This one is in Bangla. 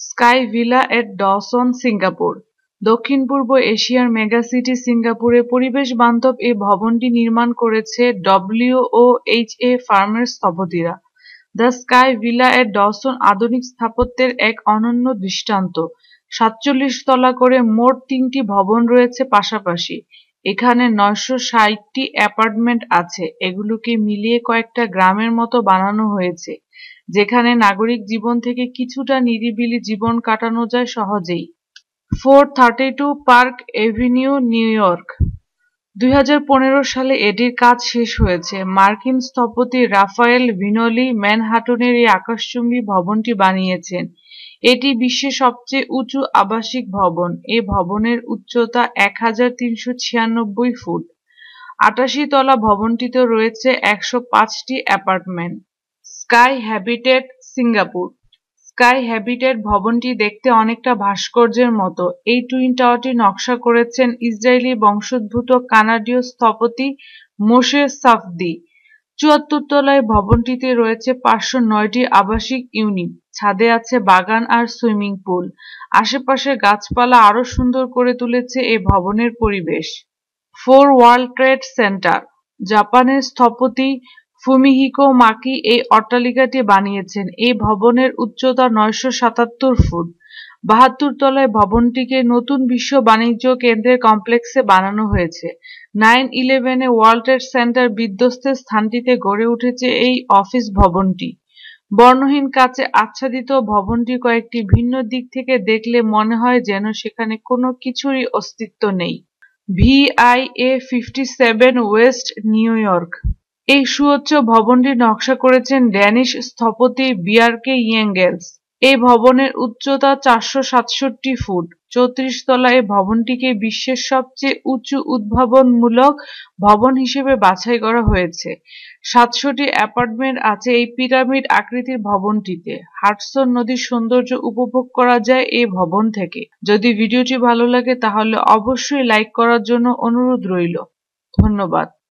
Sky villa at Dawson, Singapore. দক্ষিণ-পূর্ব এশিয়ার মেগাসিটি সিঙ্গাপুরে পরিবেশ বান্ধব এ ভবনটি নির্মাণ করেছে WOHA ফার্মের স্থপতিরা। The sky villa at Dawson আধুনিক স্থাপত্যের এক অনন্য দৃষ্টান্ত। ৪৭ তলা করে মোট ৩টি ভবন রয়েছে পাশাপাশি। এখানে ৯৬০টি অ্যাপার্টমেন্ট আছে। এগুলোকে মিলিয়ে কয়েকটা গ্রামের মতো বানানো হয়েছে, যেখানে নাগরিক জীবন থেকে কিছুটা নিরিবিলি জীবন কাটানো যায় সহজেই। 432 পার্ক এভিনিউ, নিউ ইয়র্ক। ২০১৫ সালে এটির কাজ শেষ হয়েছে। মার্কিন স্থপতি রাফায়েল ভিনোলি ম্যানহাটনের এই আকাশচুম্বী ভবনটি বানিয়েছেন। এটি বিশ্বের সবচেয়ে উঁচু আবাসিক ভবন। এ ভবনের উচ্চতা ১৩৯৬ ফুট। ৮৮ তলা ভবনটিতে রয়েছে ১০৫টি apartment. Sky habitat, Singapore. Sky habitat ভবনটি দেখতে অনেকটা ভাস্কর্যের মতো। এই টুইন টাওয়ারটি নকশা করেছেন ইসরায়েলি বংশোদ্ভূত কানাডীয় স্থপতি মোশে সাফদি। ৭৪ তলায় ভবনটিতে রয়েছে ৫০৯টি আবাসিক ইউনিট। ছাদে আছে বাগান আর সুইমিং পুল। আশেপাশের গাছপালা আরও সুন্দর করে তুলেছে এ ভবনের পরিবেশ। 4 ওয়ার্ল্ড ট্রেড সেন্টার। জাপানের স্থপতি ফুমিহিকো মাকি এই অট্টালিকাটি বানিয়েছেন। এই ভবনের উচ্চতা ৯৭৭ ফুট। ৭২ তলায় ভবনটিকে নতুন বিশ্ব বাণিজ্য কেন্দ্রের কমপ্লেক্সে বানানো হয়েছে। 9/11-এ ওয়ার্ল্ড ট্রেড সেন্টার বিধ্বস্তের স্থানটিতে গড়ে উঠেছে এই অফিস ভবনটি। বর্ণহীন কাচে আচ্ছাদিত ভবনটি কয়েকটি ভিন্ন দিক থেকে দেখলে মনে হয় যেন সেখানে কোনো কিছুরই অস্তিত্ব নেই। VIA 57 West, new York. এই সুউচ্চ ভবনটির নকশা করেছেন ড্যানিশ স্থপতি বিয়ারকে ইয়েঙ্গেলস। এই ভবনের উচ্চতা ৪৬৭ ফুট। ৩৪ তলা এই ভবনটিকে বিশ্বের সবচেয়ে উঁচু উদ্ভাবনমূলক ভবন হিসেবে বাছাই করা হয়েছে। ৭০০টি অ্যাপার্টমেন্ট আছে এই পিরামিড আকৃতির ভবনটিতে। হাডসন নদীর সৌন্দর্য উপভোগ করা যায় এই ভবন থেকে। যদি ভিডিওটি ভালো লাগে তাহলে অবশ্যই লাইক করার জন্য অনুরোধ রইল। ধন্যবাদ।